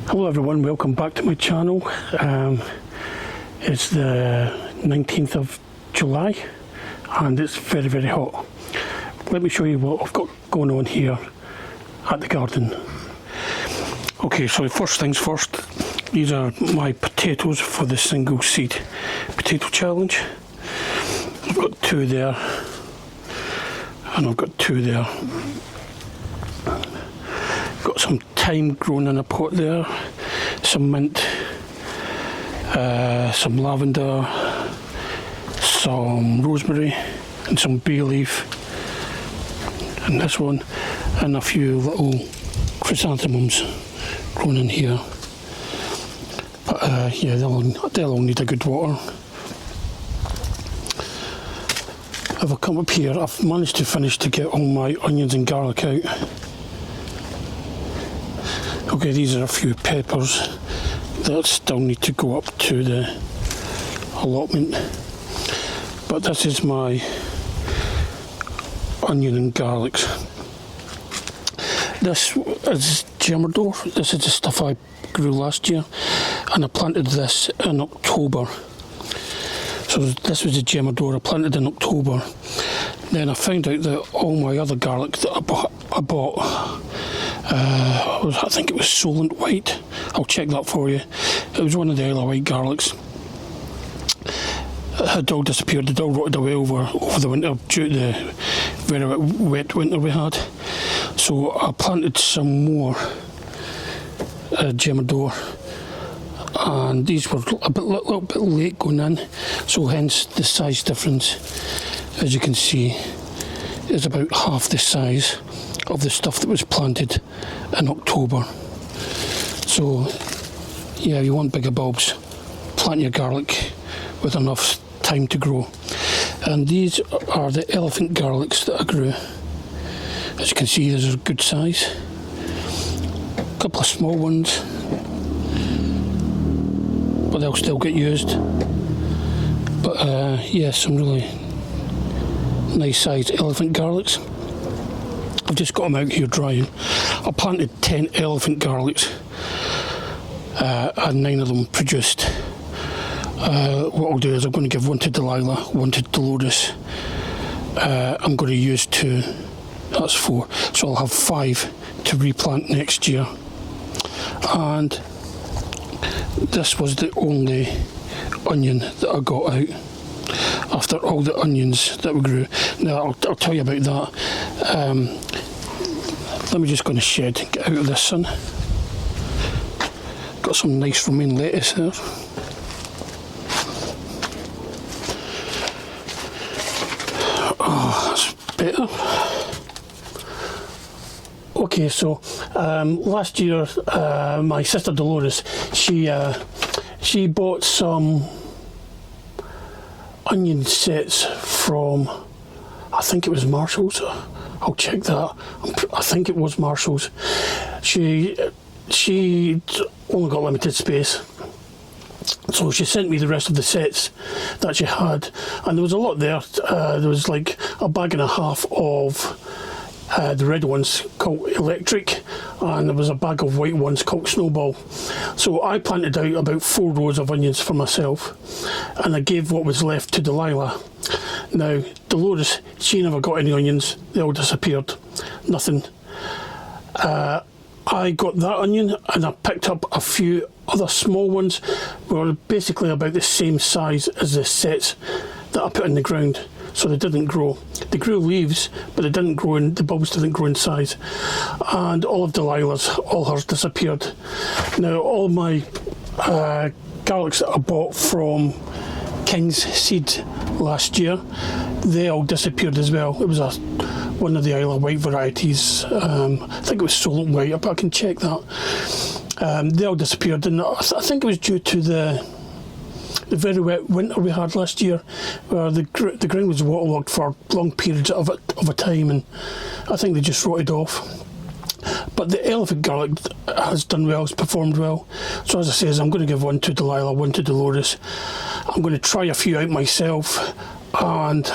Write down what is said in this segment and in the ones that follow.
Hello everyone, welcome back to my channel. It's the 19th of July and it's very, very hot. Let me show you what I've got going on here at the garden. Okay, so first things first, these are my potatoes for the single seed potato challenge. I've got two there and I've got two there. Got some thyme grown in a pot there, some mint, some lavender, some rosemary and some bay leaf, and this one, and a few little chrysanthemums grown in here. But yeah, they'll all need a good water. If I come up here, I've managed to get all my onions and garlic out. Okay, these are a few peppers that still need to go up to the allotment, but this is my onion and garlics. This is Gemador. This is the stuff I grew last year, and I planted this in October. So this was the Gemador I planted in October. Then I found out that all my other garlic that I bought I think it was Solent White. I'll check that for you. It was one of the Isle of Wight garlics. It had all disappeared. It all rotted away over the winter due to the very wet winter we had. So I planted some more Gemador, and these were a little bit late going in, so hence the size difference. As you can see, is about half the size of the stuff that was planted in October. So yeah, you want bigger bulbs, plant your garlic with enough time to grow. And these are the elephant garlics that I grew. As you can see, these are good size. A couple of small ones, but they'll still get used. But yeah, some really nice sized elephant garlics. I've just got them out here drying. I planted 10 elephant garlics and 9 of them produced. What I'll do is I'm going to give one to Delilah, one to Dolores. I'm going to use 2, that's 4. So I'll have 5 to replant next year. And this was the only onion that I got out after all the onions that we grew. Now I'll tell you about that. Let me just go in the shed and get out of this sun. Got some nice romaine lettuce there. Oh, that's better. Okay, so last year my sister Dolores, she bought some onion sets from, I think it was Marshall's. I'll check that. I think it was Marshall's. She only got limited space, so she sent me the rest of the sets that she had, and there was a lot there. There was like a bag and a half of the red ones called Electric, and there was a bag of white ones called Snowball. So I planted out about 4 rows of onions for myself, and I gave what was left to Delilah. Now Dolores, she never got any onions. They all disappeared. Nothing. I got that onion, and I picked up a few other small ones. Were basically about the same size as the sets that I put in the ground. So they didn't grow. They grew leaves, but they didn't grow in, the bulbs didn't grow in size. And all of Delilah's, all hers disappeared. Now all my garlics that I bought from King's Seed last year, they all disappeared as well. It was one of the Isle of Wight varieties. I think it was Solent White, but I can check that. They all disappeared, and I think it was due to the very wet winter we had last year, where the ground was waterlogged for long periods of a time, and I think they just rotted off. But the elephant garlic has done well, it's performed well. So as I say, I'm going to give one to Delilah, one to Dolores. I'm going to try a few out myself, and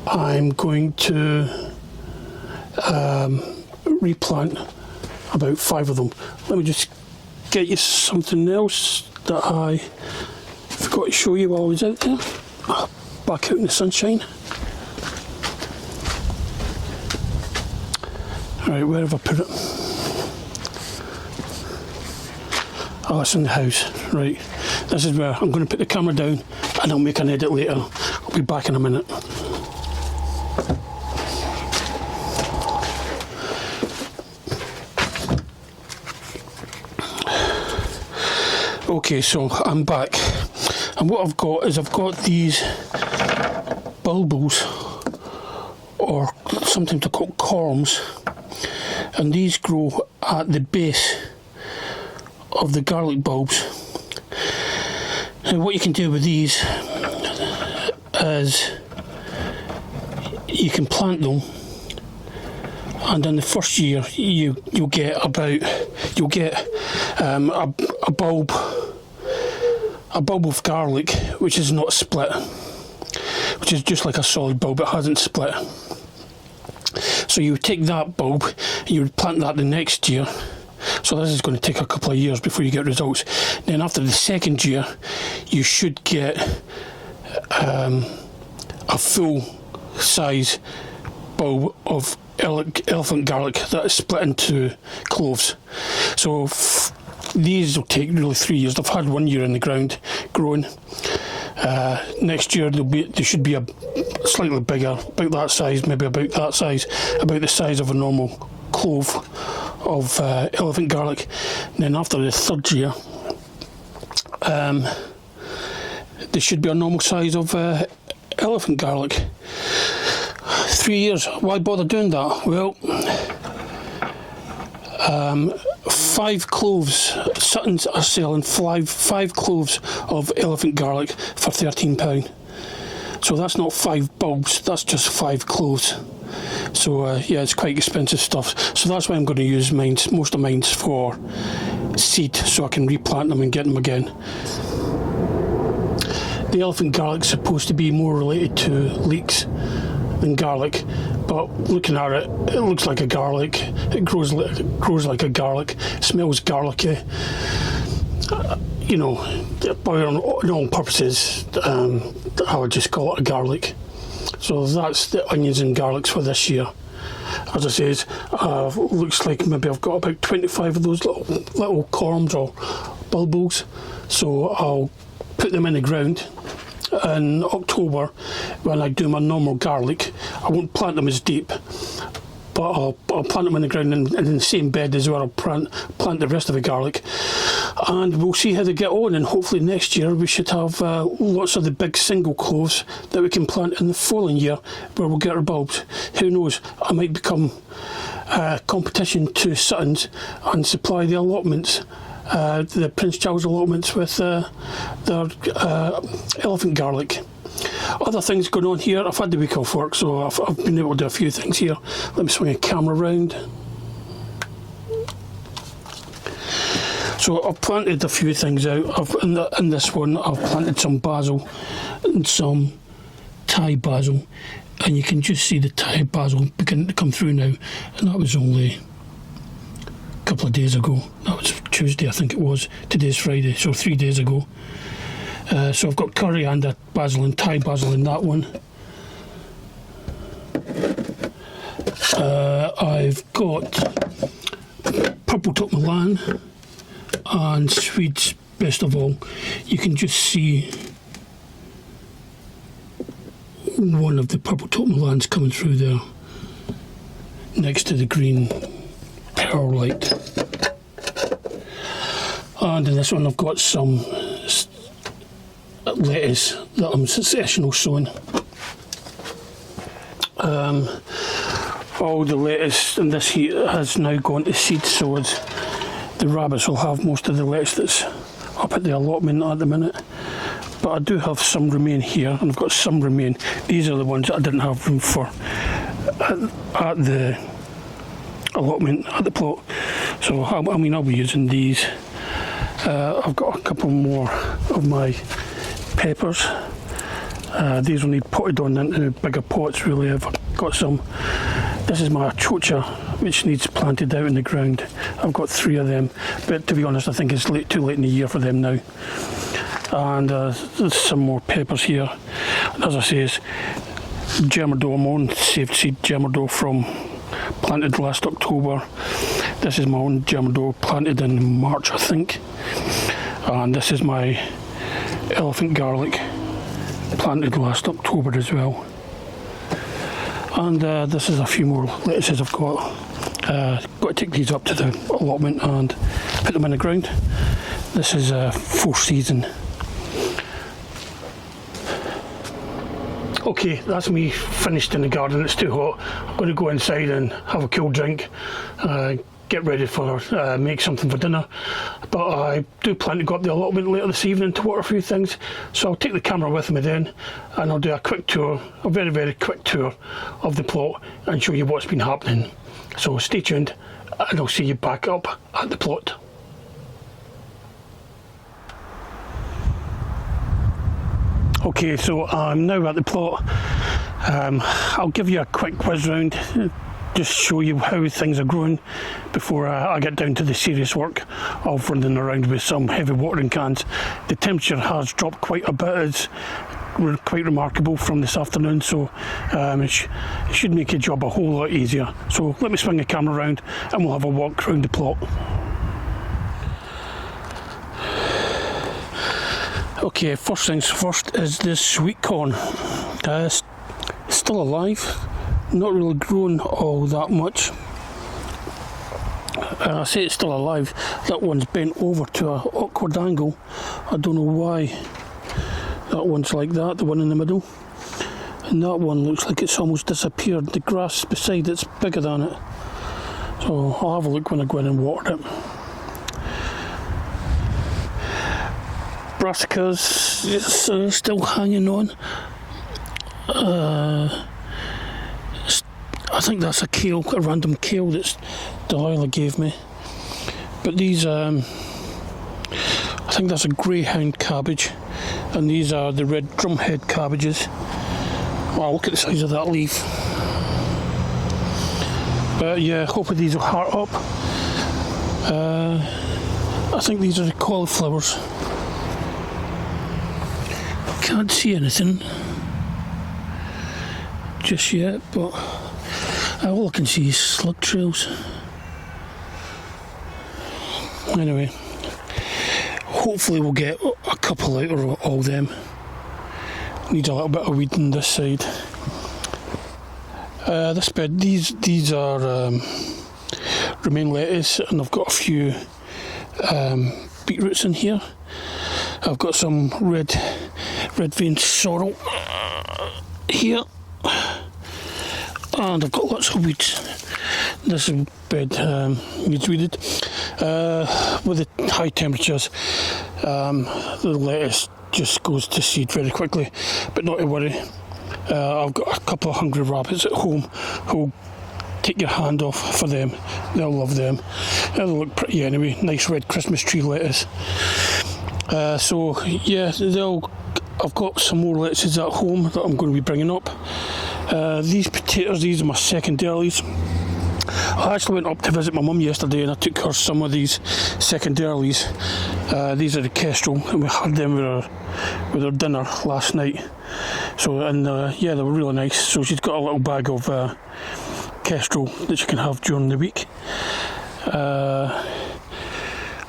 I'm going to replant about 5 of them. Let me just get you something else that I forgot to show you while I was out there. Back out in the sunshine. Right, where have I put it? Oh, it's in the house. Right, this is where I'm going to put the camera down and I'll make an edit later. I'll be back in a minute. Okay, so I'm back, and what I've got is these bulbils, or sometimes they're called corms, and these grow at the base of the garlic bulbs. And what you can do with these is you can plant them, and in the first year you'll get a bulb of garlic which is not split, which is just like a solid bulb, it hasn't split. So you would take that bulb and you would plant that the next year. So this is going to take a couple of years before you get results. Then after the second year you should get a full size bulb of elephant garlic that is split into cloves. So these will take really 3 years. They've had 1 year in the ground growing. Next year they should be a slightly bigger, about that size, maybe about that size, about the size of a normal clove of elephant garlic. And then after the third year they should be a normal size of elephant garlic. 3 years, why bother doing that? Well, 5 cloves, Suttons are selling five cloves of elephant garlic for £13. So that's not 5 bulbs, that's just 5 cloves. So yeah, it's quite expensive stuff. So that's why I'm going to use most of mine for seed, so I can replant them and get them again. The elephant garlic's supposed to be more related to leeks than garlic, but looking at it, it looks like a garlic. It grows like a garlic. Smells garlicky. You know, by all purposes, I would just call it a garlic. So that's the onions and garlics for this year. As I said, looks like maybe I've got about 25 of those little corms or bulbils. So I'll put them in the ground. In October, when I do my normal garlic, I won't plant them as deep, but I'll plant them in the ground in the same bed as where I'll plant the rest of the garlic, and we'll see how they get on. And hopefully next year we should have lots of the big single cloves that we can plant in the following year, where we'll get our bulbs. Who knows, I might become competition to Suttons and supply the allotments, the Prince Charles allotments, with their elephant garlic. Other things going on here. I've had the week off work, so I've been able to do a few things here. Let me swing a camera around. So I've planted a few things out. In this one I've planted some basil and some Thai basil, and you can just see the Thai basil beginning to come through now, and that was only a couple of days ago. That was Tuesday, I think it was. Today's Friday, so 3 days ago. So I've got coriander, basil and Thai basil in that one. I've got purple top Milan and Swedes, best of all. You can just see one of the purple top Milans coming through there next to the green perlite. And in this one I've got some lettuce that I'm successional sowing. All the lettuce in this heat has now gone to seed, so the rabbits will have most of the lettuce that's up at the allotment at the minute. But I do have some remain here, and I've got some remain. These are the ones that I didn't have room for at the allotment, at the plot. So I mean, I'll be using these. I've got a couple more of my peppers. These will need potted on into bigger pots really. I've got some. This is my chocha, which needs planted out in the ground. I've got 3 of them, but to be honest, I think it's too late in the year for them now. And there's some more peppers here. And as I say, it's Germadoe, my own saved seed Germadoe from planted last October. This is my own Germadoe planted in March, I think. And this is my elephant garlic planted last October as well. And this is a few more lettuces I've got. Got to take these up to the allotment and put them in the ground. This is 4th season. Okay, that's me finished in the garden. It's too hot. I'm going to go inside and have a cool drink, get ready for make something for dinner. But I do plan to go up the allotment later this evening to water a few things, so I'll take the camera with me then, and I'll do a quick tour, a very, very quick tour of the plot and show you what's been happening. So stay tuned and I'll see you back up at the plot. Okay, so I'm now at the plot. I'll give you a quick whiz round, just show you how things are growing before I get down to the serious work of running around with some heavy watering cans. The temperature has dropped quite a bit. It's quite remarkable from this afternoon, so it should make your job a whole lot easier. So let me swing the camera around and we'll have a walk around the plot. Okay, first things first is this sweet corn. It's still alive, not really grown all that much. I say it's still alive, that one's bent over to an awkward angle. I don't know why that one's like that, the one in the middle. And that one looks like it's almost disappeared. The grass beside it's bigger than it. So I'll have a look when I go in and water it. Brassicas, it's still hanging on. I think that's a kale, a random kale that Delilah gave me. But these, I think that's a greyhound cabbage, and these are the red drumhead cabbages. Wow, look at the size of that leaf. But yeah, hopefully these will heart up. I think these are the cauliflowers. Can't see anything just yet, but all I can see is slug trails. Anyway, hopefully we'll get a couple out of all them. Needs a little bit of weeding this side. This bed, these are romaine lettuce, and I've got a few beetroots in here. I've got some red vein sorrel here, and I've got lots of weeds. This bed needs weeded. With the high temperatures, the lettuce just goes to seed very quickly, but not to worry. I've got a couple of hungry rabbits at home who'll take your hand off for them. They'll love them. They'll look pretty anyway. Nice red Christmas tree lettuce. So yeah, I've got some more lettuces at home that I'm going to be bringing up. These potatoes, these are my secondaries. I actually went up to visit my mum yesterday and I took her some of these secondaries. These are the kestrel, and we had them with our dinner last night. So, and yeah, they were really nice. So she's got a little bag of kestrel that you can have during the week.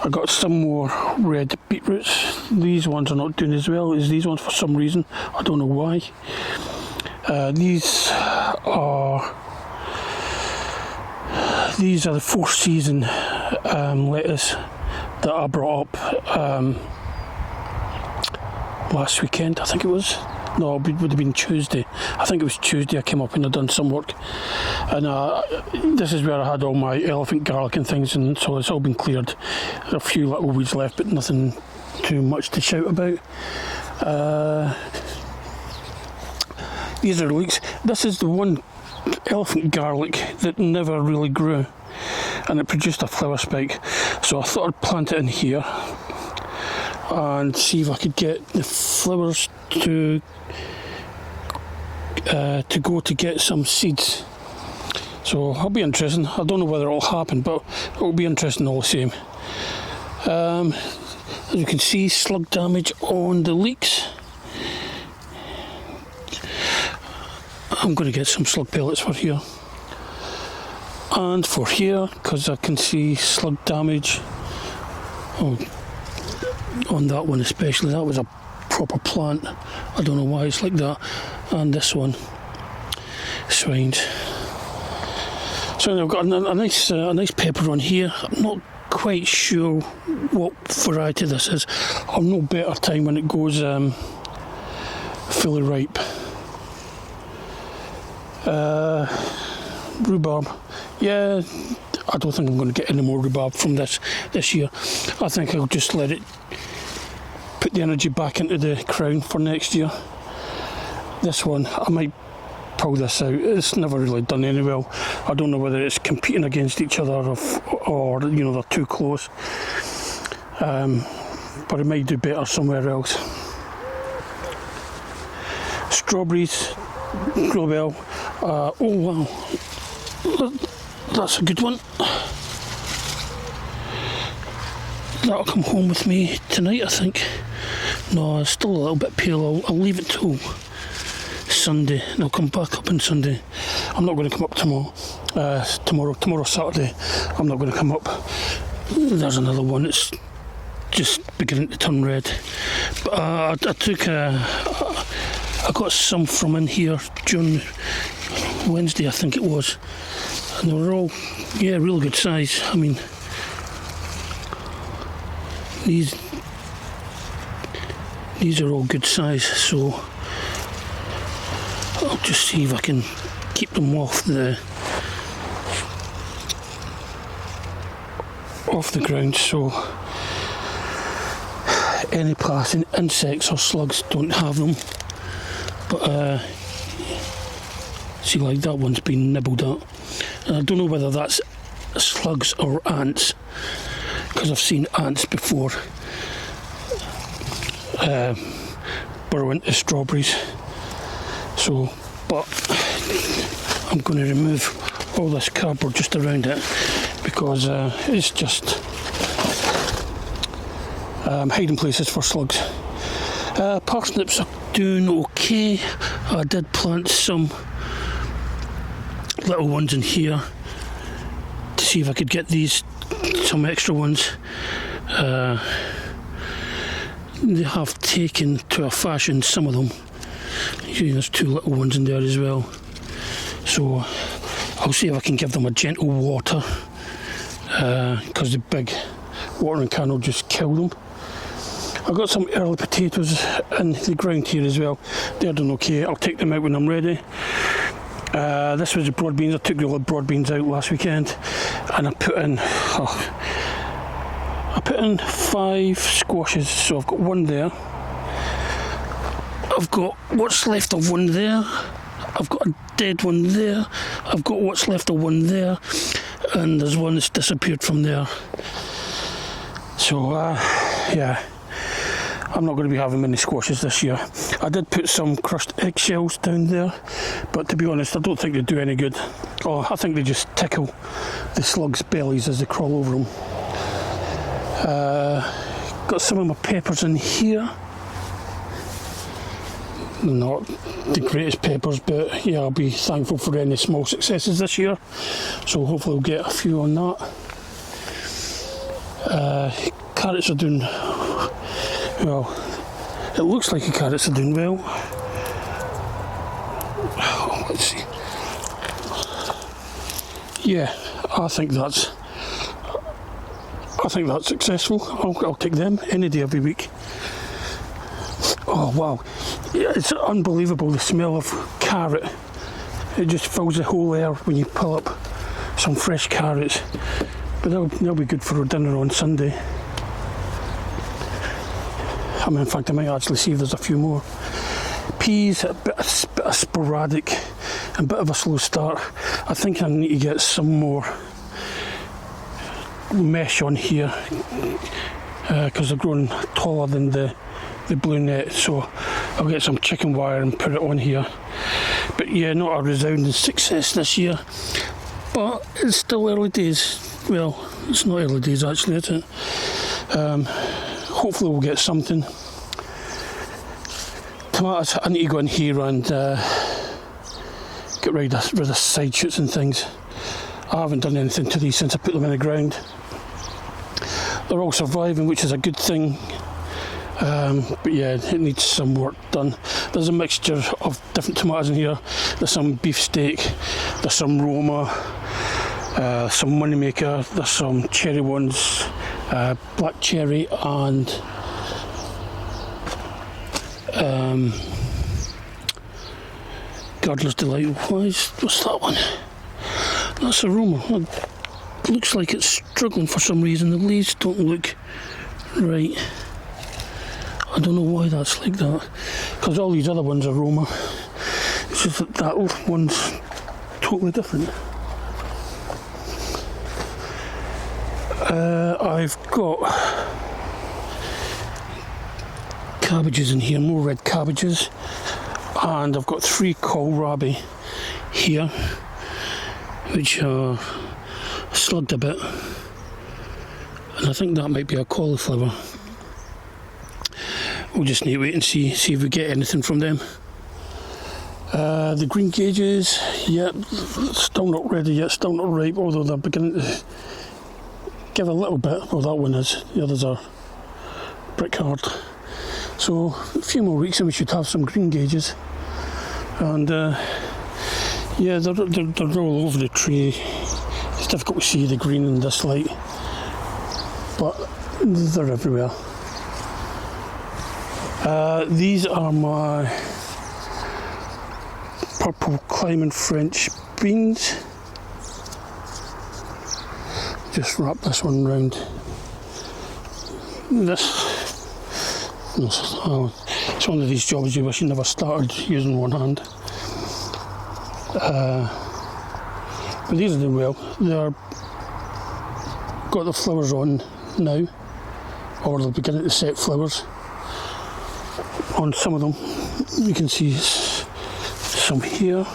I got some more red beetroots. These ones are not doing as well as these ones for some reason. I don't know why. These are the 4th season lettuce that I brought up last weekend, I think it was. No, it would have been Tuesday. I think it was Tuesday I came up and I'd done some work. And this is where I had all my elephant garlic and things, and so it's all been cleared. There are a few little weeds left, but nothing too much to shout about. These are leeks. This is the one elephant garlic that never really grew, and it produced a flower spike. So I thought I'd plant it in here and see if I could get the flowers to to go to get some seeds. So it'll be interesting. I don't know whether it'll happen, but it'll be interesting all the same. As you can see, slug damage on the leeks. I'm going to get some slug pellets for here. And for here, because I can see slug damage on that one especially. That was a proper plant. I don't know why it's like that. And this one, swines. So I've got a nice pepper on here. I'm not quite sure what variety this is. I'll know better time when it goes fully ripe. Rhubarb. Yeah, I don't think I'm going to get any more rhubarb from this year. I think I'll just let it put the energy back into the crown for next year. This one, I might pull this out. It's never really done any well. I don't know whether it's competing against each other or you know, they're too close. But it might do better somewhere else. Strawberries grow well. Oh wow, that's a good one. That'll come home with me tonight, I think. No, it's still a little bit pale. I'll leave it till Sunday, and I'll come back up on Sunday. I'm not going to come up tomorrow Saturday. I'm not going to come up. There's another one. It's just beginning to turn red. But I got some from in here during Wednesday, I think it was, and they were all, yeah, real good size. I mean, these are all good size, so I'll just see if I can keep them off the ground, so any passing insects or slugs don't have them. But see, like that one's been nibbled at, and I don't know whether that's slugs or ants, because I've seen ants before burrow into strawberries. So, but I'm going to remove all this cardboard just around it, because it's just hiding places for slugs. Parsnips are doing okay. I did plant some little ones in here to see if I could get some extra ones. They have taken to a fashion, some of them. There's two little ones in there as well. So I'll see if I can give them a gentle water, because the big watering can will just kill them. I've got some early potatoes in the ground here as well. They're doing okay. I'll take them out when I'm ready. This was the broad beans. I took the broad beans out last weekend, and I put in 5 squashes. So I've got one there. I've got what's left of one there. I've got a dead one there. I've got what's left of one there, and there's one that's disappeared from there. So yeah, I'm not going to be having many squashes this year. I did put some crushed eggshells down there, but to be honest, I don't think they do any good. Oh, I think they just tickle the slugs' bellies as they crawl over them. Got some of my peppers in here. Not the greatest peppers, but yeah, I'll be thankful for any small successes this year. So hopefully we'll get a few on that. Carrots are doing well. It looks like the carrots are doing well. Let's see. Yeah, I think that's successful. I'll take them any day of the week. Oh wow, it's unbelievable, the smell of carrot. It just fills the whole air when you pull up some fresh carrots. But they'll be good for dinner on Sunday. In fact, I might actually see if there's a few more. Peas, a bit of sporadic, and a bit of a slow start. I think I need to get some more mesh on here, because they're growing taller than the blue net. So I'll get some chicken wire and put it on here. But yeah, not a resounding success this year. But it's still early days. Well, it's not early days actually, is it? Hopefully we'll get something. Tomatoes, I need to go in here and get rid of side shoots and things. I haven't done anything to these since I put them in the ground. They're all surviving, which is a good thing. But yeah, it needs some work done. There's a mixture of different tomatoes in here. There's some beefsteak, there's some Roma, some Moneymaker, there's some cherry ones, black cherry and Gardener's Delight. What's that one? That's a Roma. It looks like it's struggling for some reason. The leaves don't look right. I don't know why that's like that, because all these other ones are Roma. It's just that one's totally different. I've got cabbages in here, more red cabbages, and I've got 3 kohlrabi here, which are slugged a bit, and I think that might be a cauliflower. We'll just need to wait and see if we get anything from them. The green gages, yep, still not ready yet, still not ripe, although they're beginning to give a little bit. Well, that one is, the others are brick hard. So a few more weeks and we should have some green gages. And yeah, they're all over the tree. It's difficult to see the green in this light, but they're everywhere. These are my purple climbing French beans. Just wrap this one round. It's one of these jobs you wish you never started using one hand. But these are doing well. They're got the flowers on now, or they're beginning to set flowers. On some of them, you can see some here.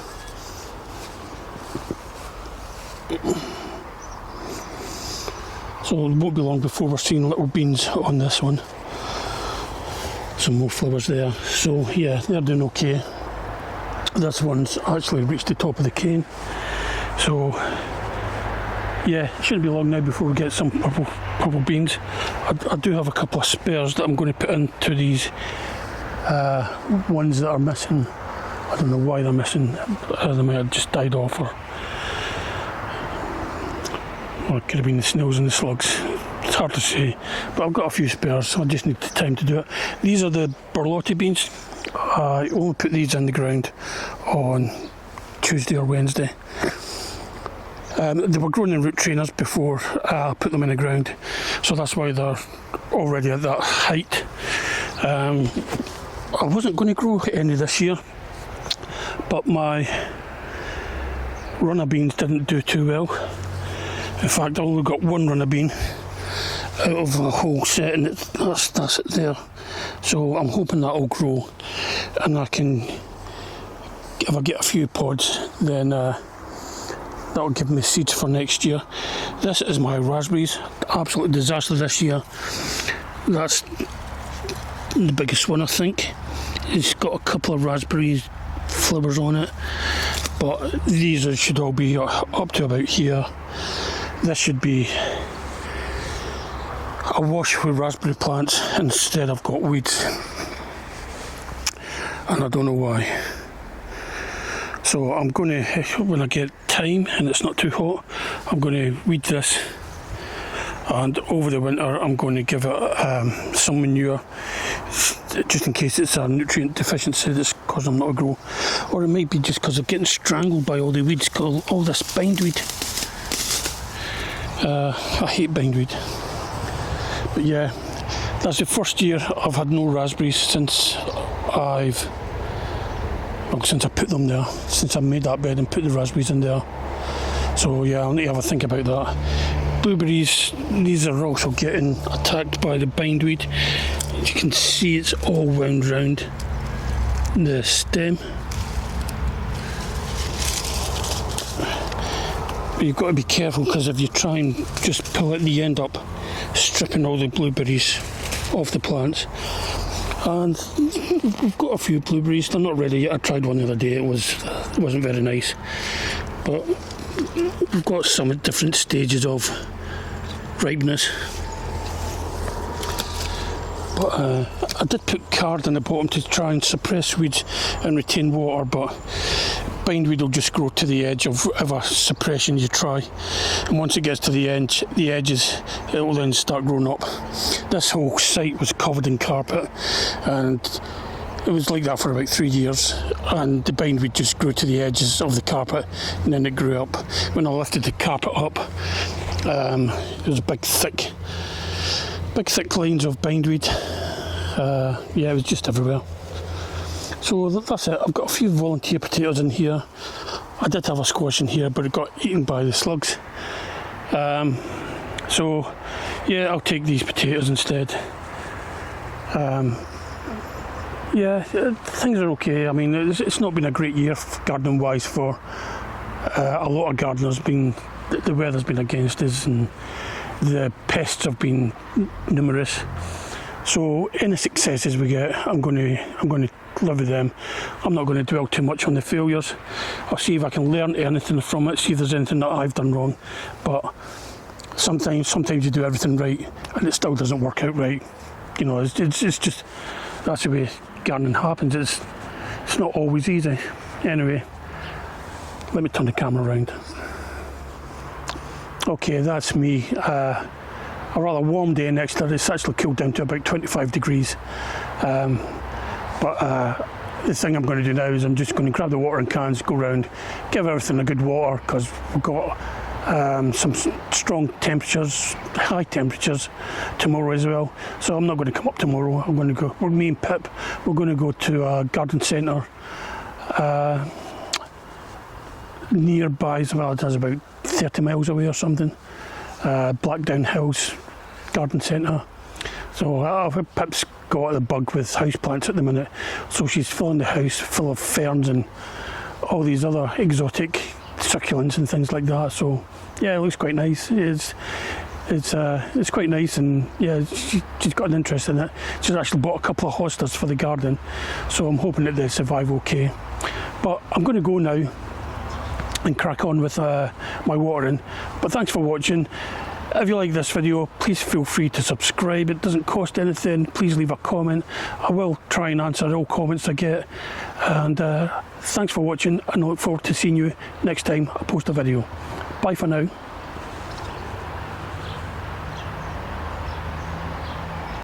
So it won't be long before we're seeing little beans on this one. Some more flowers there. So yeah, they're doing okay. This one's actually reached the top of the cane. So yeah, it shouldn't be long now before we get some purple beans. I do have a couple of spares that I'm going to put into these ones that are missing. I don't know why they're missing. They might have just died off, or it could have been the snails and the slugs. It's hard to say, but I've got a few spares, so I just need the time to do it. These are the Borlotti beans. I only put these in the ground on Tuesday or Wednesday. They were growing in root trainers before I put them in the ground, so that's why they're already at that height. I wasn't going to grow any this year, but my runner beans didn't do too well. In fact, I only got one runner bean out of a whole set, and that's it there. So I'm hoping that'll grow, and I can, if I get a few pods, then that'll give me seeds for next year. This is my raspberries. Absolute disaster this year. That's the biggest one, I think. It's got a couple of raspberry flowers on it, but these should all be up to about here. This should be awash with raspberry plants. Instead I've got weeds, and I don't know why. So I'm going to, when I get time and it's not too hot, I'm going to weed this, and over the winter I'm going to give it some manure, just in case it's a nutrient deficiency that's causing them not to grow, or it might be just because they're getting strangled by all the weeds, all this bindweed. I hate bindweed. But yeah, that's the first year I've had no raspberries since I put them there, since I made that bed and put the raspberries in there. So yeah, I'll need to have a think about that. Blueberries, these are also getting attacked by the bindweed. As you can see, it's all wound round. the stem. But you've got to be careful, because if you try and just pull it, you end up stripping all the blueberries off the plants. And we've got a few blueberries. They're not ready yet. I tried one the other day. It wasn't very nice. But we've got some at different stages of ripeness. But I did put card on the bottom to try and suppress weeds and retain water, but bindweed will just grow to the edge of whatever suppression you try, and once it gets to the edges, it will then start growing up. This whole site was covered in carpet, and it was like that for about 3 years, and the bindweed just grew to the edges of the carpet, and then it grew up. When I lifted the carpet up, it was big thick lines of bindweed. Yeah, it was just everywhere. So that's it. I've got a few volunteer potatoes in here. I did have a squash in here, but it got eaten by the slugs. So yeah, I'll take these potatoes instead. Yeah, things are okay. I mean, it's not been a great year gardening wise for a lot of gardeners. The weather's been against us, and the pests have been numerous. So any successes we get, I'm going to live with them. I'm not going to dwell too much on the failures. I'll see if I can learn anything from it, see if there's anything that I've done wrong. But sometimes you do everything right and it still doesn't work out right. You know, it's just, that's the way gardening happens. It's not always easy. Anyway, let me turn the camera around. Okay, that's me. A rather warm day in Exeter. It's actually cooled down to about 25 degrees. But the thing I'm going to do now is I'm just going to grab the watering cans, go round, give everything a good water, because we've got some strong temperatures, high temperatures tomorrow as well. So I'm not going to come up tomorrow. I'm going to go, me and Pip, we're going to go to a garden centre nearby as well. It's about 30 miles away or something. Blackdown Hills Garden Centre. So Pip's got the bug with houseplants at the minute, so she's filling the house full of ferns and all these other exotic succulents and things like that. So yeah, it looks quite nice. It's quite nice, and yeah, she's got an interest in it. She's actually bought a couple of hostas for the garden, so I'm hoping that they survive okay. But I'm going to go now and crack on with my watering. But thanks for watching. If you like this video, please feel free to subscribe. It doesn't cost anything. Please leave a comment. I will try and answer all comments I get. And thanks for watching, and I look forward to seeing you next time I post a video. Bye for now.